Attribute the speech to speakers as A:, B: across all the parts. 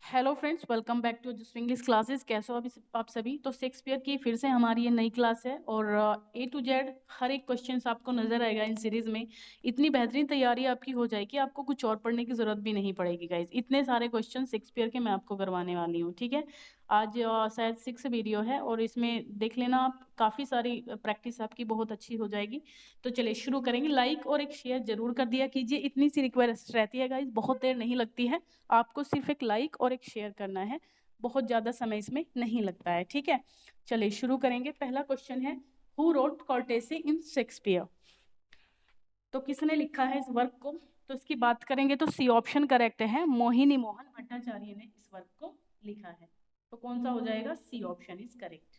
A: Hello friends, welcome back to just English classes. कैसे हो आप सभी। तो शेक्सपियर की फिर से हमारी ये नई क्लास है और ए टू जेड हर एक क्वेश्चंस आपको नजर आएगा इन सीरीज में। इतनी बेहतरीन तैयारी आपकी हो जाएगी, आपको कुछ और पढ़ने की जरूरत भी नहीं पड़ेगी गाइज। इतने सारे क्वेश्चन शेक्सपियर के मैं आपको करवाने वाली हूँ, ठीक है। आज शायद 6 वीडियो है और इसमें देख लेना आप, काफ़ी सारी प्रैक्टिस आपकी बहुत अच्छी हो जाएगी। तो चलिए शुरू करेंगे। लाइक और एक शेयर जरूर कर दिया कीजिए, इतनी सी रिक्वेस्ट रहती है गाइज, बहुत देर नहीं लगती है। आपको सिर्फ एक लाइक और एक शेयर करना है, बहुत ज़्यादा समय इसमें नहीं लगता है, ठीक है। चलिए शुरू करेंगे। पहला क्वेश्चन है, who wrote courtesy in Shakespeare. तो किसने लिखा है इस वर्क को। तो इसकी बात करेंगे तो सी ऑप्शन करेक्ट है, मोहिनी मोहन भट्टाचार्य ने इस वर्क को लिखा है। तो कौन सा हो जाएगा, C option is correct.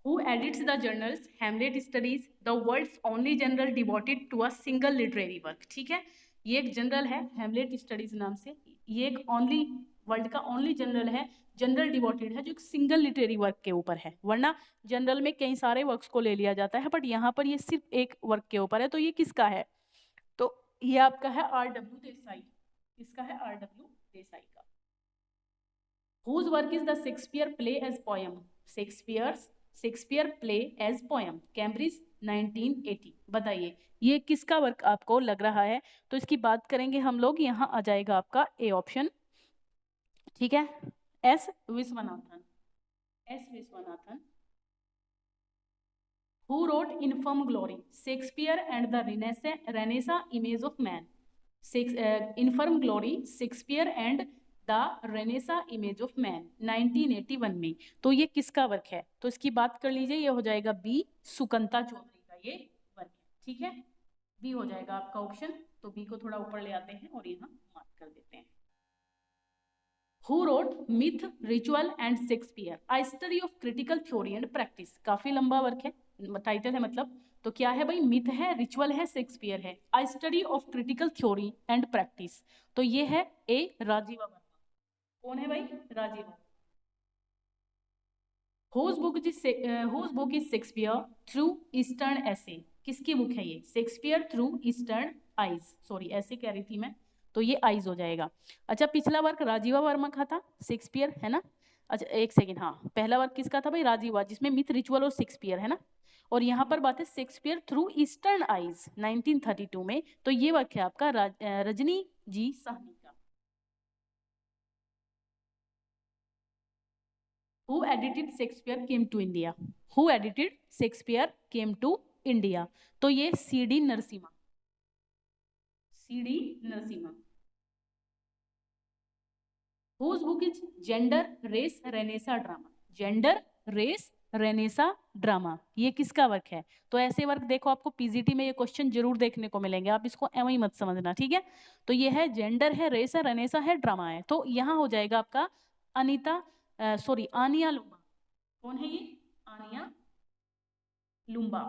A: Who edits the journals Hamlet Studies, the world's only journal devoted to a single literary work। ठीक है, ये एक जनरल है हेमलेट स्टडीज नाम से। ये एक ओनली वर्ल्ड का ओनली जनरल है, जनरल डिवोटेड है, जो एक सिंगल लिटरेरी वर्क के ऊपर है। वरना जनरल में कई सारे वर्क्स को ले लिया जाता है, बट यहाँ पर ये सिर्फ एक वर्क के ऊपर है। तो ये किसका है, तो ये आपका है R.W. देसाई। इसका है R.W. देसाई का। Whose work is the Shakespeare play as poem? Shakespeare play as poem, Cambridge 1980। बताइए ये किसका वर्क आपको लग रहा है। तो इसकी बात करेंगे हम लोग, यहाँ आ जाएगा आपका ए ऑप्शन, ठीक है, S Viswanathan. S Viswanathan. Who wrote Infirm Glory? Shakespeare and the Renaissance Image of Man। Inform glory Shakespeare and the Renaissance image of man 1981 में। तो ये किसका वर्क है, तो इसकी बात कर लीजिए, ये हो जाएगा बी, सुकंता चौधरी का ये वर्क है, ठीक है। बी हो जाएगा आपका ऑप्शन। तो बी को थोड़ा ऊपर ले आते हैं और यहाँ मार्क कर देते हैं। Who wrote Myth, Ritual and Shakespeare, a study of critical theory and practice। काफी लंबा वर्क है, टाइटल है मतलब। तो क्या है भाई, मिथ है, रिचुअल है, शेक्सपियर है। A study of critical theory and practice। तो ये है ए, राजीव वर्मा। कौन है भाई, Rajiv. Whose book is Shakespeare through Eastern Essay। किसकी बुक है ये, Shakespeare through Eastern eyes, sorry ऐसे कह रही थी मैं, तो ये आइज हो जाएगा। अच्छा, पिछला वर्क राजीवा वर्मा का था, शेक्सपियर है ना। अच्छा एक सेकेंड, हाँ पहला वर्क किसका था भाई, राजीवा, जिसमें मिथ, रिचुअल और शेक्सपियर है ना। और यहाँ पर बात है शेक्सपियर थ्रू ईस्टर्न आइज 1932 में। तो ये वर्क है आपका रजनी जी साहनी का। Who edited Shakespeare came to India? Who edited Shakespeare came to India? तो ये CD Narasimha. CD Narasimha. Whose book is Gender, Race, Renaissance Drama? Gender, Race, Renaissance drama, ये किसका वर्क है। तो ऐसे वर्क देखो, आपको पीजीटी में ये क्वेश्चन जरूर देखने को मिलेंगे, आप इसको एवं ही मत समझना, ठीक है। तो ये है जेंडर है, रेस है, रेनेसा है, ड्रामा है। तो यहाँ हो जाएगा आपका अनीता, सॉरी आनिया लुम्बा। कौन है ये, आनिया लुम्बा।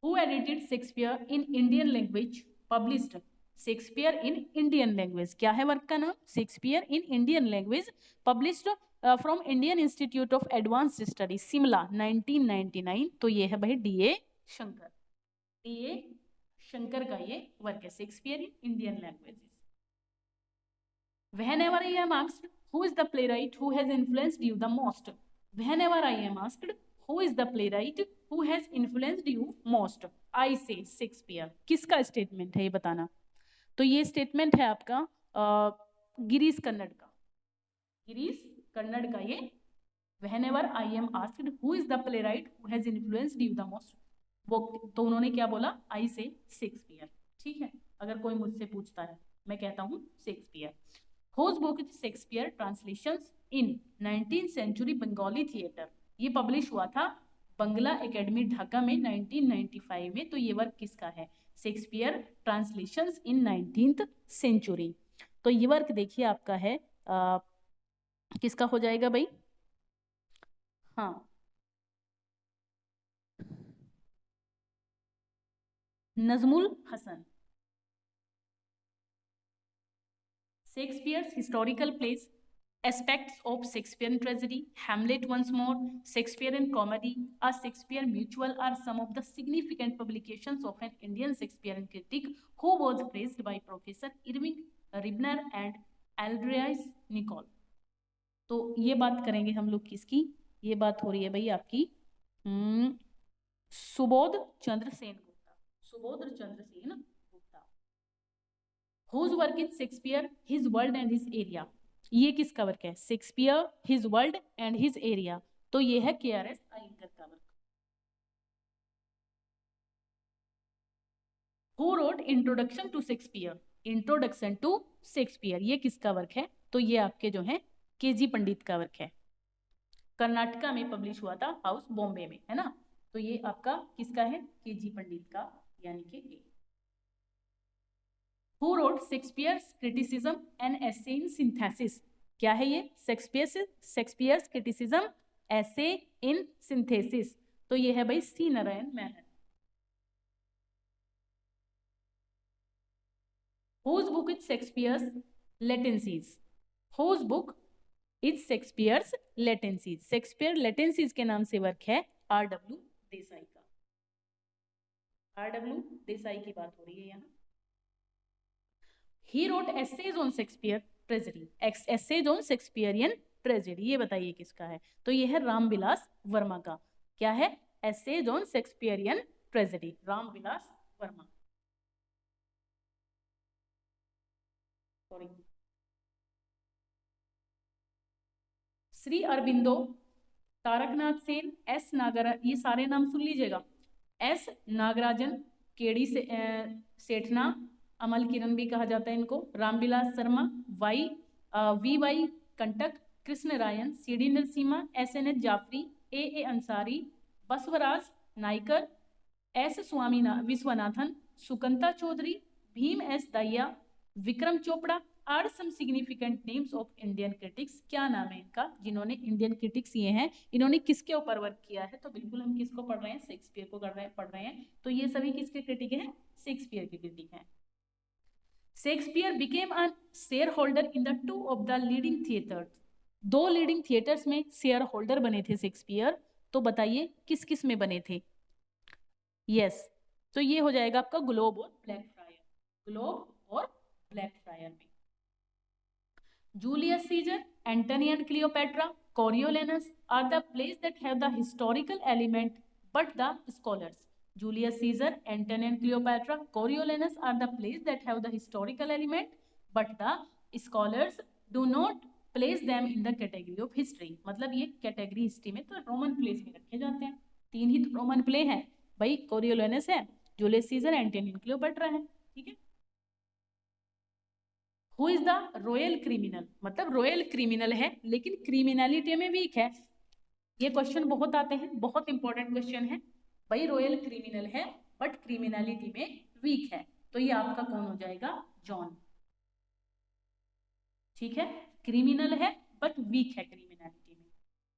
A: Who edited Shakespeare in Indian language? Published Shakespeare in Indian language। क्या है वर्क का नाम, Shakespeare in Indian language, published from Indian institute of advanced study Shimla 1999। तो ये है भाई डीए शंकर। डीए शंकर का ये वर्क है, Shakespeare in Indian languages. Whenever I am asked who is the playwright who has influenced you the most, whenever I am asked who is the playwright who has influenced you most, I say Shakespeare। किसका statement है ये बताना। तो ये statement है आपका Girish cornered का। Girish cornered का ये, whenever I am asked who is the playwright who has influenced you the most, वो तो उन्होंने क्या बोला, आई से शेक्सपियर, ठीक है। अगर कोई मुझसे पूछता है मैं कहता हूँ Shakespeare. Whose book is Shakespeare Translations in 19th Century Bengali Theatre। ये पब्लिश हुआ था बंगला एकेडमी ढाका में 1995 में। तो ये वर्क किसका है, शेक्सपियर ट्रांसलेशंस इन 19th सेंचुरी। तो ये वर्क देखिए आपका है किसका हो जाएगा भाई, हाँ Nazmul Hasan. Shakespeare's historical plays Aspects of Shakespearean tragedy, Hamlet once more, Shakespearean comedy, A Shakespeare Mutual are some of the significant publications of an Indian Shakespearean critic who was praised by Professor Irving Ribner and Aldous Nicholl. तो ये बात करेंगे हम लोग किसकी, ये बात हो रही है भाई आपकी Subodh Chandra Sen Gupta, Subodh Chandra Sen Gupta. Whose work in Shakespeare, His World and His Area, ये किसका वर्क है? Shakespeare, his world and his area, तो ये है KRS आयंगर का work. Who wrote introduction to Shakespeare, introduction to Shakespeare, ये किसका वर्क है? तो ये आपके जो है KG पंडित का वर्क है, कर्नाटका में पब्लिश हुआ था, हाउस बॉम्बे में, है ना। तो ये आपका किसका है? KG पंडित का, यानी कि Who wrote Shakespeare's criticism and essay in synthesis, क्या है ये? Shakespeare's criticism essay in synthesis, तो ये है भाई C Narayan Menon. Whose book is Shakespeare's latencies, Whose book is Shakespeare's latencies, Shakespeare latencies के नाम से वर्क है RW देसाई का, RW देसाई की बात हो रही है यहाँ। He wrote essays on Shakespeare tragedy, essays on Shakespearean tragedy, ये बताइए किसका है? तो ये है रामविलास वर्मा का। क्या है? essays on Shakespearean tragedy, Ramvilas Varma. Sorry, Shri Aurobindo, Taraknath Sen, S Nagara, ये सारे नाम सुन लीजिएगा, एस नागराजन, केडी से सेठना, अमल किरण भी कहा जाता है इनको, Ramvilas Sharma, VY Kantak, Krishna Rayan, CD Narasimha, SNH Jafri, AA Ansari, Basavaraj Naikar, S Swami Vishwanathan, Sukanta Chaudhuri, Bhim S Dahiya, Vikram Chopra are some significant names of Indian critics. क्या नाम है इनका जिन्होंने इंडियन क्रिटिक्स ये हैं, इन्होंने किसके ऊपर वर्क किया है? तो बिल्कुल हम किसको पढ़ रहे हैं? शेक्सपियर को पढ़ रहे हैं। तो ये सभी किसके क्रिटिक हैं? शेक्सपियर के क्रिटिक हैं। Shakespeare became a share holder in the 2 of the leading theatres, 2 leading theatres में शेयर होल्डर बने थे शेक्सपियर, तो बताइए किस किस में बने थे? यस, तो ये हो जाएगा आपका ग्लोब और ब्लैक फ्रायर, ग्लोब और ब्लैक फ्रायर में। Julius Caesar, Antony and Cleopatra, Coriolanus are the place that have the historical element but the scholars, Julius Caesar, Antony and Cleopatra, Coriolanus are the plays that have the historical element, but the scholars do not place them in the category of history। मतलब ये category history में तो Roman place में रखे जाते हैं। 3 ही Roman play हैं भाई, कोरियोलानस है, Julius Caesar, Antony and Cleopatra है, ठीक है। Who is the royal criminal, मतलब रॉयल क्रिमिनल है लेकिन क्रिमिनलिटी में वीक है। ये क्वेश्चन बहुत आते हैं, बहुत इंपॉर्टेंट क्वेश्चन है भाई। रॉयल क्रिमिनल है बट क्रिमिनलिटी में वीक है, तो ये आपका कौन हो जाएगा? जॉन, ठीक है। क्रिमिनल है बट वीक है क्रिमिनलिटी में।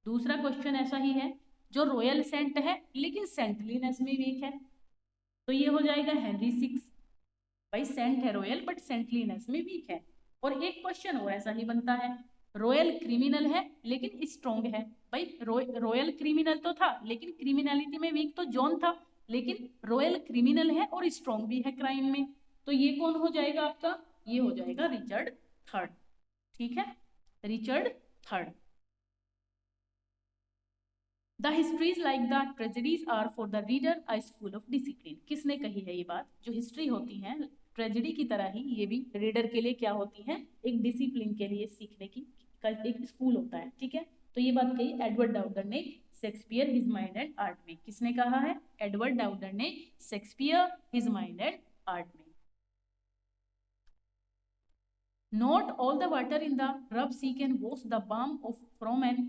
A: दूसरा क्वेश्चन ऐसा ही है, जो रॉयल सेंट है लेकिन सेंटलीनेस में वीक है, तो ये हो जाएगा हेनरी 6। भाई सेंट है रॉयल बट सेंटलीनेस में वीक है। और एक क्वेश्चन और ऐसा ही बनता है, रॉयल क्रिमिनल है लेकिन स्ट्रॉन्ग है। भाई रॉयल क्रिमिनल तो था लेकिन क्रिमिनलिटी में वीक तो जॉन था, लेकिन रॉयल क्रिमिनल है और स्ट्रॉन्ग भी है क्राइम में, तो ये कौन हो जाएगा आपका? ये हो जाएगा रिचर्ड थर्ड, ठीक है, Richard third. The histories like the tragedies are for the reader a school of discipline, किसने कही है ये बात? जो हिस्ट्री होती है ट्रेजेडी की तरह ही ये भी रीडर के लिए क्या होती है? एक डिसिप्लिन के लिए सीखने की एक स्कूल होता है, ठीक है। तो ये बात कही एडवर्ड डाउडर ने Shakespeare his mind and art में। किसने कहा है? एडवर्ड डाउडर ने Shakespeare his mind and art में। Not all the water in the Rub Sea can wash the balm of from an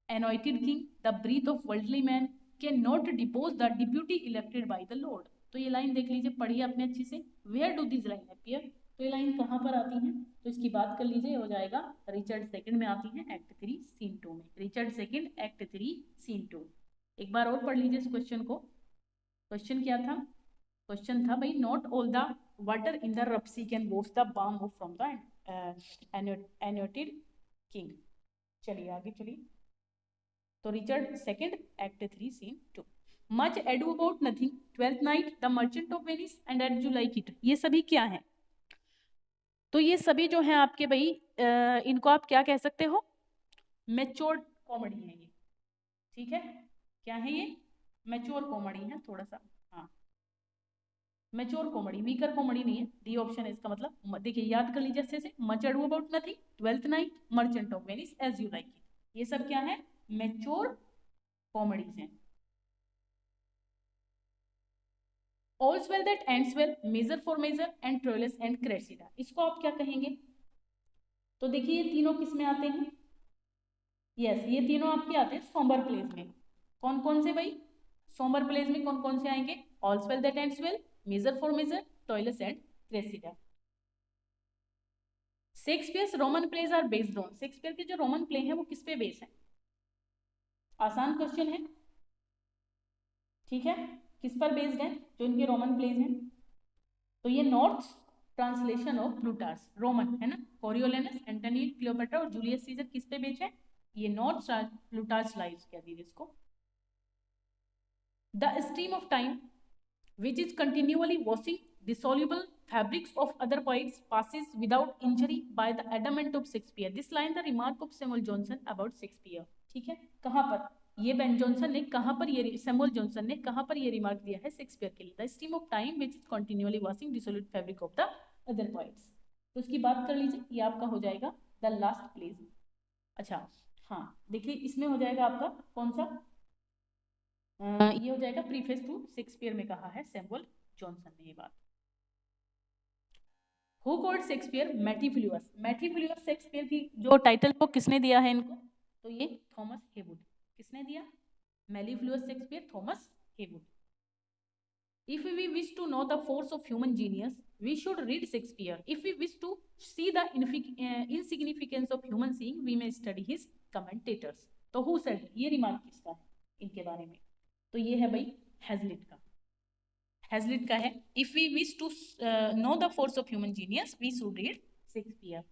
A: anointed king. The breath of worldly man cannot depose the deputy elected by the Lord. तो ये line देख लीजिए, पढ़िए अपने अच्छे से। Where do these line appear? तो ये लाइन कहाँ पर आती है? तो इसकी बात कर लीजिए, हो जाएगा रिचर्ड सेकंड में आती है, एक्ट 3 सीन 2 में। Richard second act 3 scene 2। एक बार और पढ़ लीजिए इस क्वेश्चन को। क्वेश्चन क्या था? क्वेश्चन था भाई, not all the water in the rough sea can wash the balm off from the anointed king. चलिए आगे चलिए। तो Richard second, act 3 scene 2। Much ado about nothing, twelfth night, the merchant of Venice and as you like it, ये सभी क्या है? तो ये सभी जो है आपके भाई इनको आप क्या कह सकते हो? मैच्योर कॉमेडी है ये, ठीक है। क्या है ये? मैच्योर कॉमेडी है थोड़ा सा, हाँ मैच्योर कॉमेडी, वीकर कॉमेडी नहीं है। डी ऑप्शन है इसका मतलब। देखिए याद कर लीजिए अच्छे से, much ado about nothing, twelfth night, merchant of Venice, as you like it, ये सब क्या है? मैच्योर कॉमेडीज हैं। All's well that ends well, measure for measure and Troilus and Cressida, इसको आप क्या कहेंगे? तो देखिए ये तीनों किस में आते हैं? यस ये तीनों आपके आते हैं सोम्बर प्लेस में। कौन कौन से भाई? सोम्बर प्लेस में कौन कौन से आएंगे? All's well that ends well, measure for measure, Troilus and Cressida। Shakespeare's Roman plays are based on, Shakespeare के जो रोमन प्ले हैं वो किस पे बेस है? आसान क्वेश्चन है, ठीक है। किस पर बेस्ड है जो इनके रोमन प्लेज हैं? तो ये नॉर्थ ट्रांसलेशन ऑफ प्लूटार्स, रोमन है ना, कोरियोलेनस, एंटोनी क्लियोपेट्रा और जूलियस सीजर किस पे बेच है? ये नॉर्थ प्लूटार्स लाइव्स कह दीजिए इसको। The stream of time which is continually washing dissoluble fabrics of other poets passes without injury by the adamant of Shakespeare, this line the remark of Samuel Johnson about Shakespeare, ठीक है। कहाँ पर ये Ben Jonson ने, कहाँ पर ये Samuel Johnson ने कहाँ पर ये रिमार्क दिया है शेक्सपियर के लिए? The stream of time which is continually washing dissolute fabric of the other poets, तो उसकी बात कर लीजिए, ये आपका हो जाएगा द लास्ट प्लेज। अच्छा हाँ देखिए इसमें हो जाएगा आपका कौन सा, ये हो जाएगा प्रीफेस टू शेक्सपियर में कहा है सैमुअल जॉनसन ने ये बात। हु कॉल्ड शेक्सपियर मेटिफिलियस, मेटिफिलियस शेक्सपियर की जो टाइटल को किसने दिया है इनको? तो ये थॉमस हेवुड, किसने दिया? Mellifluous Shakespeare, Thomas Heywood. If we wish to know the force of human genius, we should read Shakespeare. If we wish to see the insignificance of human seeing, we may study his commentators. तो who said, ये remark किसका है इनके बारे में? तो ये है भाई हैजलिट का, हैजलिट का है। If we wish to know the force of human genius we should read Shakespeare.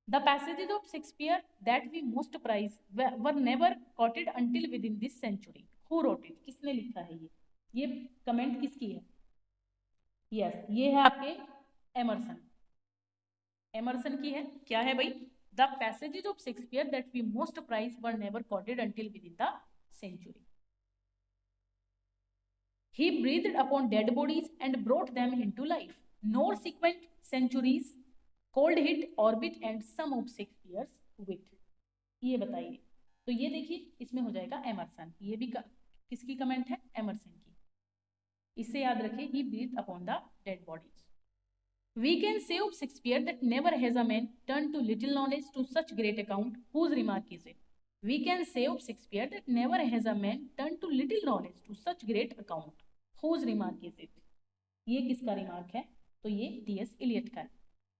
A: The passages of Shakespeare that we most prize were never quoted until within this century. Who wrote it? किसने लिखा है ये comment किसकी है? Yes ये है आपके Emerson, Emerson की है। क्या है भाई? The passages of Shakespeare that we most prize were never quoted until within the century. He breathed upon dead bodies and brought them into life. Nor sequent centuries, cold hit, orbit and some of Shakespeare's wit. ये बताइए। तो ये देखिए इसमें हो जाएगा Emerson, ये भी किसकी कमेंट है? एमरसन की। इससे याद रखिए he breathed upon the dead bodies. We can say of Shakespeare that never has a man turned to little knowledge to such great account. Whose remark is it? We can say of Shakespeare that never has a man turned to little knowledge to such great account. Whose remark is it? ये किसका remark है? तो ये TS Elliot का है,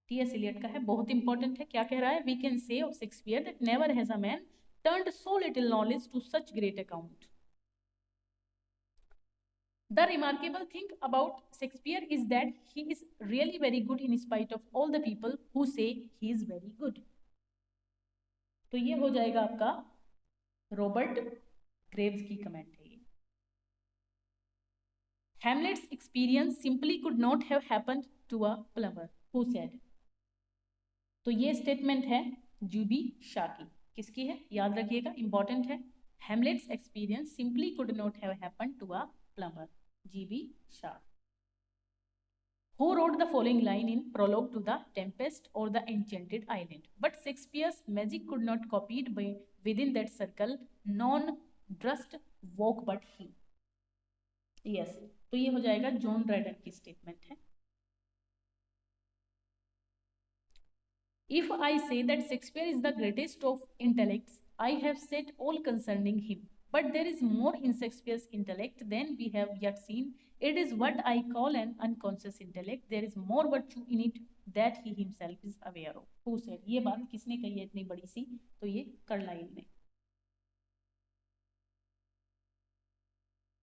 A: TS Elliot का है, बहुत इंपॉर्टेंट है। क्या कह रहा है? We can say of Shakespeare that never has a man turned so little knowledge to such great account. The remarkable thing about Shakespeare is that he is really very good in spite of all the people who say he is very good. तो ये हो जाएगा आपका Robert Graves की comment है ये। Hamlet's experience simply could not have happened to a plumber. Who said? तो ये स्टेटमेंट है जीबी शा की। किसकी है? याद रखिएगा, इंपॉर्टेंट है। Hamlet's experience simply could not have happened to a plumber. GB शा। Who wrote the following line in prologue to The Tempest or The Enchanted Island? But Shakespeare's magic could not copied by within that circle. None durst walk but he. Yes, तो ये हो जाएगा John Dryden की statement है। If I say that Shakespeare is the greatest of intellects, I have said all concerning him. But there is more in Shakespeare's intellect than we have yet seen. It is what I call an unconscious intellect. There is more virtue in it that he himself is aware of. Who said? ये बात किसने कही है इतनी बड़ी सी? तो ये Carlisle ने।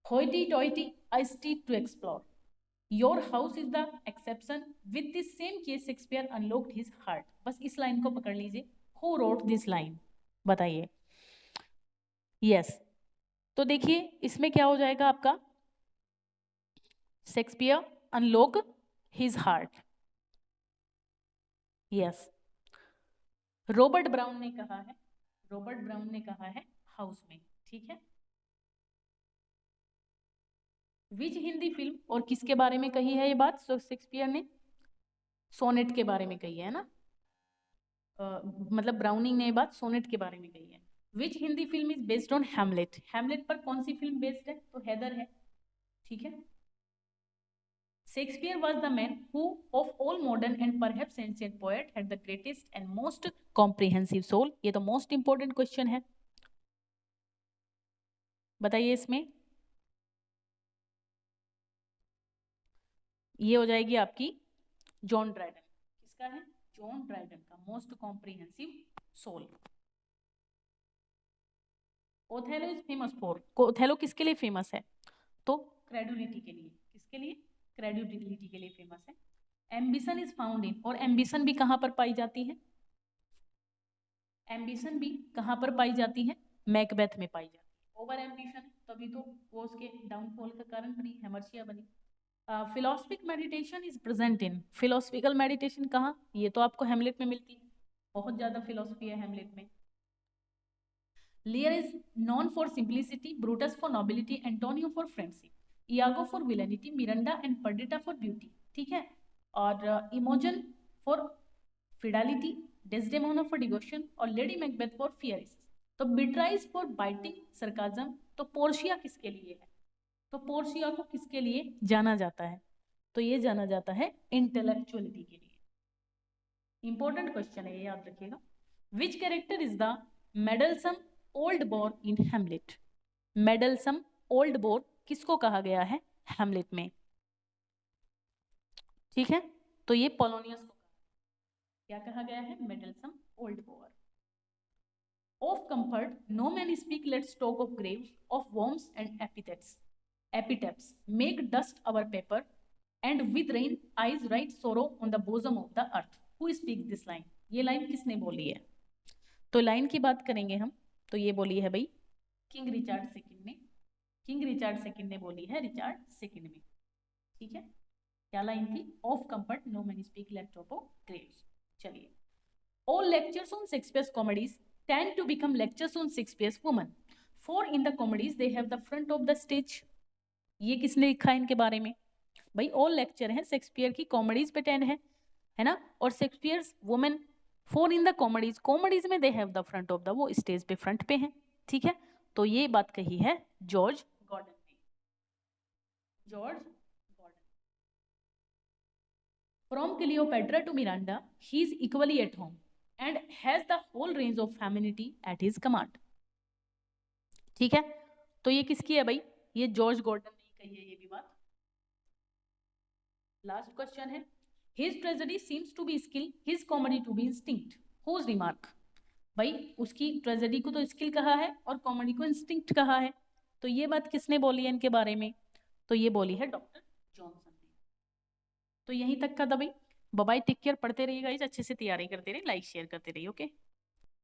A: Hoity-toity, I steed to explore. Your house is the exception, with this same case Shakespeare unlocked his heart. बस इस लाइन को पकड़ लीजिए, हु रोट दिस लाइन, बताइए। यस, तो देखिए इसमें क्या हो जाएगा आपका, Shakespeare unlock his heart. Yes, Robert brown ने कहा है, रॉबर्ट ब्राउन ने कहा है हाउस में, ठीक है। विच हिंदी फिल्म, और किसके बारे में कही है ये बात, शेक्सपियर ने सोनेट के बारे में कही है ना, मतलब ब्राउनिंग ने ये बात सोनेट के बारे में कही है। Which Hindi film is based on Hamlet, Hamlet पर कौन सी फिल्म बेस्ड है, तो हैदर है, ठीक है। Shakespeare was the man who of all modern and perhaps ancient poet had the greatest and most comprehensive soul। ये तो मोस्ट इंपॉर्टेंट क्वेश्चन है, बताइए इसमें। ये हो जाएगी आपकी जॉन ड्राइडन, किसका है, जॉन ड्राइडन का most comprehensive soul. Othello is famous for, Othello किसके लिए फेमस है, तो क्रेडुलिटी के लिए, किसके लिए, क्रेडुलिटी के लिए फेमस है। एम्बिशन इज फाउंड इन, और एम्बिशन भी कहां पर पाई जाती है, एम्बिशन भी कहां पर पाई जाती है, मैकबेथ में पाई जाती है। ओवर एम्बिशन, तभी तो वो उसके डाउनफॉल का कारण बनी, हेमर्शिया बनी। Philosophic meditation is present in, philosophical meditation कहाँ, ये तो आपको हेमलेट में मिलती है, बहुत ज्यादा फिलोसफी है हेमलेट में। Lear is known for simplicity, Brutus for nobility, Antonio for friendship, Iago for villainy, Miranda and Perdita for beauty, ठीक है। और Imogen for fidelity, Desdemona for devotion, और लेडी मैकबेथ फॉर फियरिस। तो Beatrice for biting sarcasm, तो Portia किसके लिए है, तो पोर्शिया को किसके लिए जाना जाता है, तो ये जाना जाता है इंटेलेक्चुअलिटी के लिए। इंपॉर्टेंट क्वेश्चन है ये, याद रखिएगा। Which character is the meddlesome old bore in Hamlet, meddlesome old bore किसको कहा गया है हेमलेट में, ठीक है। तो ये पोलोनियस को क्या कहा गया है, meddlesome old bore. Of comfort no man speak, let's talk of graves, of worms and epitaphs, epitaphs make dust our paper and with rain eyes write sorrow on the bosom of the earth, who speaks this line। ये line किसने बोली है, तो line की बात करेंगे हम, तो ये बोली है भाई किंग रिचार्ड सेकंड ने, किंग रिचार्ड सेकंड ने बोली है, रिचार्ड सेकंड में, ठीक है। क्या लाइन थी, of comfort no man speak let's talk of graves. चलिए, all lectures on Shakespeare's comedies tend to become lectures on Shakespeare's women, for in the comedies they have the front of the stage। ये किसने लिखा है इनके बारे में, भाई all lecture है शेक्सपियर की कॉमेडीज पे 10 है ना, और Shakespeare's women for in the comedies, comedies में they have the front of the, वो स्टेज पे फ्रंट पे हैं, ठीक है। तो ये बात कही है जॉर्ज गॉर्डन ने, George Gordon. From Cleopatra to Miranda he is equally at home and has the whole range of femininity at his command, ठीक है। तो ये किसकी है भाई, ये जॉर्ज गॉर्डन ने कही है ये भी बात। लास्ट क्वेश्चन है, his tragedy seems to be skill, his comedy to be instinct, whose remark. भाई उसकी ट्रेजेडी को तो स्किल कहा है और कॉमेडी को इंस्टिंक्ट कहा है, तो ये बात किसने बोली है इनके बारे में, तो ये बोली है डॉक्टर जॉनसन ने। तो यहीं तक का था भाई, बाय टेक केयर, पढ़ते रहिएगा, अच्छे से तैयारी करते रहिए, लाइक शेयर करते रहिए, ओके।